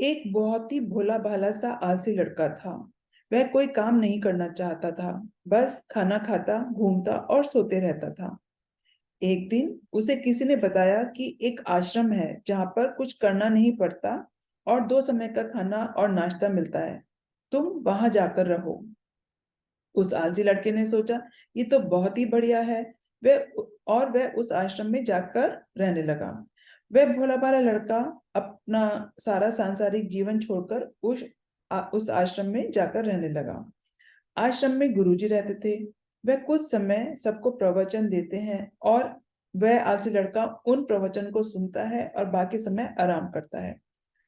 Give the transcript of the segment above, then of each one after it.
एक बहुत ही भोला भाला सा आलसी लड़का था। वह कोई काम नहीं करना चाहता था, बस खाना खाता, घूमता और सोते रहता था। एक दिन उसे किसी ने बताया कि एक आश्रम है जहाँ पर कुछ करना नहीं पड़ता और 2 समय का खाना और नाश्ता मिलता है। तुम वहां जाकर रहो। उस आलसी लड़के ने सोचा, ये तो बहुत ही बढ़िया है। वह उस आश्रम में जाकर रहने लगा। वह भोला भाला लड़का अपना सारा सांसारिक जीवन छोड़कर उस आश्रम में जाकर रहने लगा। आश्रम में गुरुजी रहते थे। वह कुछ समय सबको प्रवचन देते हैं और वह आलसी लड़का उन प्रवचन को सुनता है और बाकी समय आराम करता है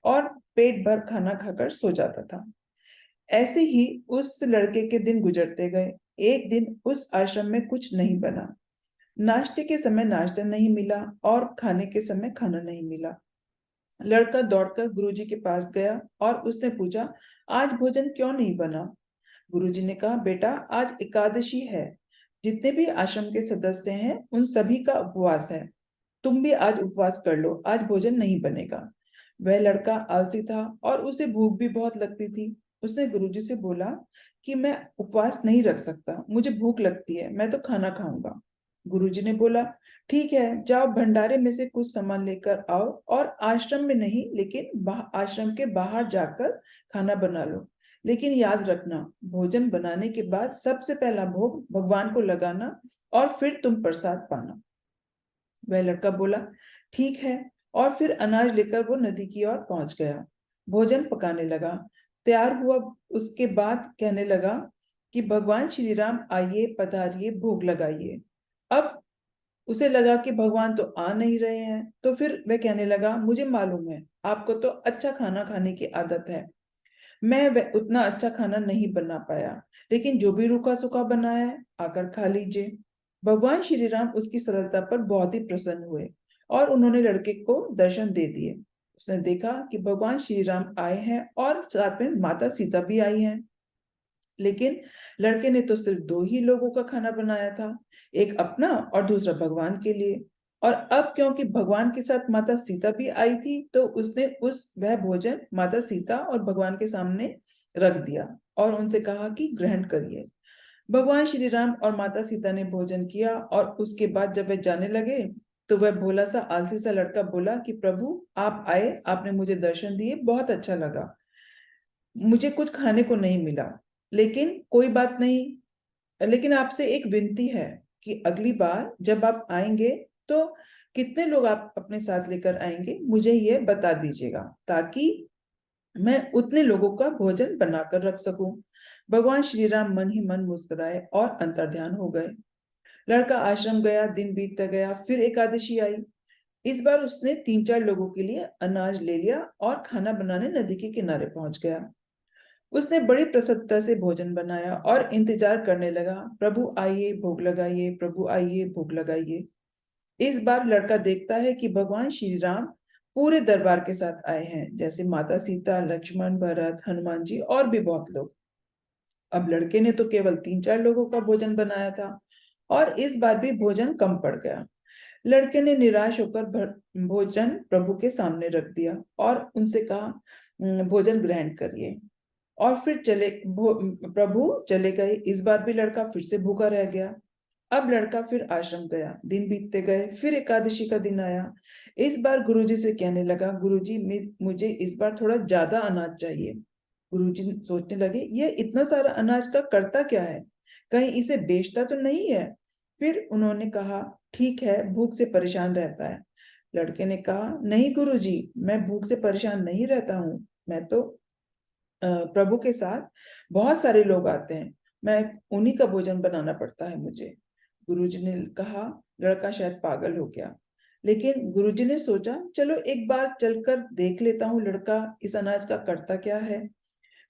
और पेट भर खाना खाकर सो जाता था। ऐसे ही उस लड़के के दिन गुजरते गए। एक दिन उस आश्रम में कुछ नहीं बना। नाश्ते के समय नाश्ता नहीं मिला और खाने के समय खाना नहीं मिला। लड़का दौड़कर गुरुजी के पास गया और उसने पूछा, आज भोजन क्यों नहीं बना? गुरुजी ने कहा, बेटा, आज एकादशी है। जितने भी आश्रम के सदस्य हैं उन सभी का उपवास है। तुम भी आज उपवास कर लो, आज भोजन नहीं बनेगा। वह लड़का आलसी था और उसे भूख भी बहुत लगती थी। उसने गुरुजी से बोला कि मैं उपवास नहीं रख सकता, मुझे भूख लगती है, मैं तो खाना खाऊंगा। गुरुजी ने बोला, ठीक है, जाओ भंडारे में से कुछ सामान लेकर आओ और आश्रम में नहीं लेकिन आश्रम के बाहर जाकर खाना बना लो। लेकिन याद रखना, भोजन बनाने के बाद सबसे पहला भोग भगवान को लगाना और फिर तुम प्रसाद पाना। वह लड़का बोला, ठीक है, और फिर अनाज लेकर वो नदी की ओर पहुंच गया। भोजन पकाने लगा। तैयार हुआ उसके बाद कहने लगा कि भगवान श्री राम आइए, पधारिए, भोग लगाइए। अब उसे लगा कि भगवान तो आ नहीं रहे हैं, तो फिर वह कहने लगा, मुझे मालूम है आपको तो अच्छा खाना खाने की आदत है। मैं उतना अच्छा खाना नहीं बना पाया, लेकिन जो भी रूखा सूखा बना है आकर खा लीजिए। भगवान श्री राम उसकी सरलता पर बहुत ही प्रसन्न हुए और उन्होंने लड़के को दर्शन दे दिए। उसने देखा कि भगवान श्री राम आए हैं और साथ में माता सीता भी आई हैं। लेकिन लड़के ने तो सिर्फ 2 ही लोगों का खाना बनाया था, एक अपना और दूसरा भगवान के लिए। और अब क्योंकि भगवान के साथ माता सीता भी आई थी, तो उसने उस वह भोजन माता सीता और भगवान के सामने रख दिया और उनसे कहा कि ग्रहण करिए। भगवान श्री राम और माता सीता ने भोजन किया और उसके बाद जब वे जाने लगे, तो वह भोला सा आलसी सा लड़का बोला कि प्रभु, आप आए, आपने मुझे दर्शन दिए, बहुत अच्छा लगा। मुझे कुछ खाने को नहीं मिला, लेकिन कोई बात नहीं। लेकिन आपसे एक विनती है कि अगली बार जब आप आएंगे तो कितने लोग आप अपने साथ लेकर आएंगे, मुझे ये बता दीजिएगा, ताकि मैं उतने लोगों का भोजन बनाकर रख सकूं। भगवान श्री राम मन ही मन मुस्कुराए और अंतर्ध्यान हो गए। लड़का आश्रम गया, दिन बीतता गया, फिर एकादशी आई। इस बार उसने 3-4 लोगों के लिए अनाज ले लिया और खाना बनाने नदी के किनारे पहुंच गया। उसने बड़ी प्रसन्नता से भोजन बनाया और इंतजार करने लगा, प्रभु आइए, भोग लगाइए, प्रभु आइए, भोग लगाइए। इस बार लड़का देखता है कि भगवान श्री राम पूरे दरबार के साथ आए हैं, जैसे माता सीता, लक्ष्मण, भरत, हनुमान जी और भी बहुत लोग। अब लड़के ने तो केवल 3-4 लोगों का भोजन बनाया था और इस बार भी भोजन कम पड़ गया। लड़के ने निराश होकर भोजन प्रभु के सामने रख दिया और उनसे कहा, भोजन ग्रहण करिए। और फिर प्रभु चले गए। इस बार भी लड़का फिर से भूखा रह गया। अब लड़का फिर आश्रम गया, दिन बीतते गए, फिर एकादशी का दिन आया। इस बार गुरुजी से कहने लगा, गुरुजी, मुझे इस बार थोड़ा ज्यादा अनाज चाहिए। गुरुजी सोचने लगे, ये इतना सारा अनाज का करता क्या है, कहीं इसे बेचता तो नहीं है। फिर उन्होंने कहा, ठीक है, भूख से परेशान रहता है। लड़के ने कहा, नहीं गुरुजी, मैं भूख से परेशान नहीं रहता हूँ। मैं तो प्रभु के साथ बहुत सारे लोग आते हैं, मैं उन्हीं का भोजन बनाना पड़ता है मुझे। गुरुजी ने कहा, लड़का शायद पागल हो गया। लेकिन गुरुजी ने सोचा, चलो एक बार चलकर देख लेता हूँ लड़का इस अनाज का करता क्या है।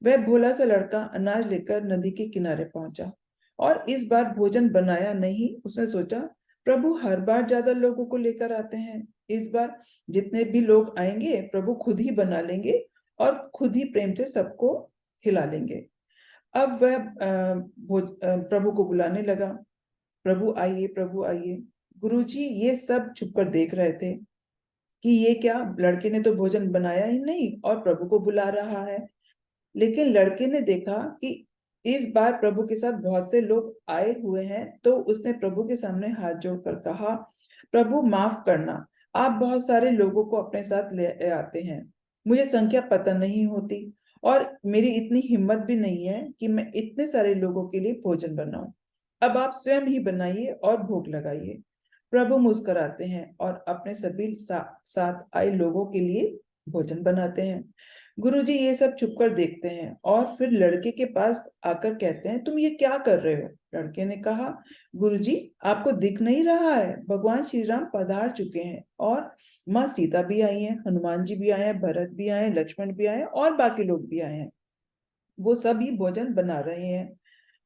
वह भोला सा लड़का अनाज लेकर नदी के किनारे पहुंचा और इस बार भोजन बनाया नहीं। उसने सोचा, प्रभु हर बार ज्यादा लोगों को लेकर आते हैं, इस बार जितने भी लोग आएंगे प्रभु खुद ही बना लेंगे और खुद ही प्रेम से सबको खिला लेंगे। अब वह प्रभु को बुलाने लगा, प्रभु आइए, प्रभु आइए। गुरुजी ये सब छुपकर देख रहे थे। कि ये क्या, लड़के ने तो भोजन बनाया ही नहीं और प्रभु को बुला रहा है। लेकिन लड़के ने देखा कि इस बार प्रभु के साथ बहुत से लोग आए हुए हैं, तो उसने प्रभु के सामने हाथ जोड़कर कहा, प्रभु माफ करना, आप बहुत सारे लोगों को अपने साथ ले आते हैं। मुझे संख्या पता नहीं होती और मेरी इतनी हिम्मत भी नहीं है कि मैं इतने सारे लोगों के लिए भोजन बनाऊं। अब आप स्वयं ही बनाइए और भोग लगाइए। प्रभु मुस्कुराते हैं और अपने सभी साथ आए लोगों के लिए भोजन बनाते हैं। गुरुजी ये सब छुपकर देखते हैं और फिर लड़के के पास आकर कहते हैं, तुम ये क्या कर रहे हो? लड़के ने कहा, गुरुजी आपको दिख नहीं रहा है, भगवान श्री राम पधार चुके हैं और माँ सीता भी आई है, हनुमान जी भी आए हैं, भरत भी आए हैं, लक्ष्मण भी आए हैं और बाकी लोग भी आए हैं। वो सभी भोजन बना रहे हैं।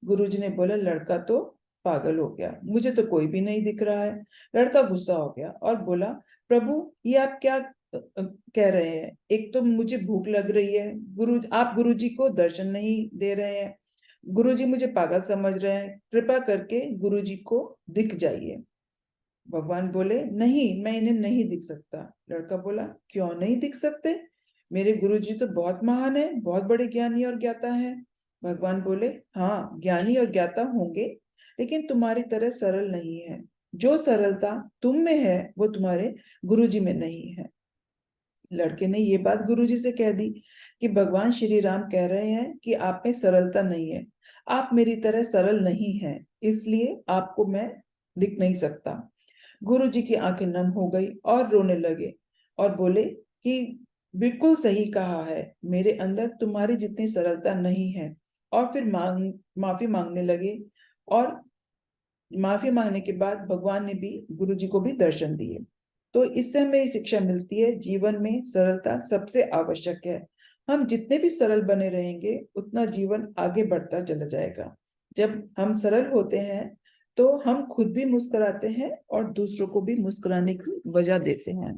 गुरुजी ने बोला, लड़का तो पागल हो गया, मुझे तो कोई भी नहीं दिख रहा है। लड़का गुस्सा हो गया और बोला, प्रभु ये आप क्या कह रहे हैं? एक तो मुझे भूख लग रही है, आप गुरुजी को दर्शन नहीं दे रहे हैं, गुरुजी मुझे पागल समझ रहे हैं, कृपा करके गुरुजी को दिख जाइए। भगवान बोले, नहीं, मैं इन्हें नहीं दिख सकता। लड़का बोला, क्यों नहीं दिख सकते? मेरे गुरुजी तो बहुत महान है, बहुत बड़े ज्ञानी और ज्ञाता हैं। भगवान बोले, हाँ ज्ञानी और ज्ञाता होंगे, लेकिन तुम्हारी तरह सरल नहीं है। जो सरलता तुम में है वो तुम्हारे गुरुजी में नहीं है। लड़के ने ये बात गुरुजी से कह दी कि भगवान श्री राम कह रहे हैं कि आप में सरलता नहीं है, आप मेरी तरह सरल नहीं हैं, इसलिए आपको मैं दिख नहीं सकता। गुरुजी की आंखें नम हो गई और रोने लगे और बोले कि बिल्कुल सही कहा है, मेरे अंदर तुम्हारी जितनी सरलता नहीं है। और फिर माफी मांगने लगे और माफी मांगने के बाद भगवान ने भी गुरुजी को भी दर्शन दिए। तो इससे हमें ये शिक्षा मिलती है, जीवन में सरलता सबसे आवश्यक है। हम जितने भी सरल बने रहेंगे उतना जीवन आगे बढ़ता चला जाएगा। जब हम सरल होते हैं तो हम खुद भी मुस्कुराते हैं और दूसरों को भी मुस्कुराने की वजह देते हैं।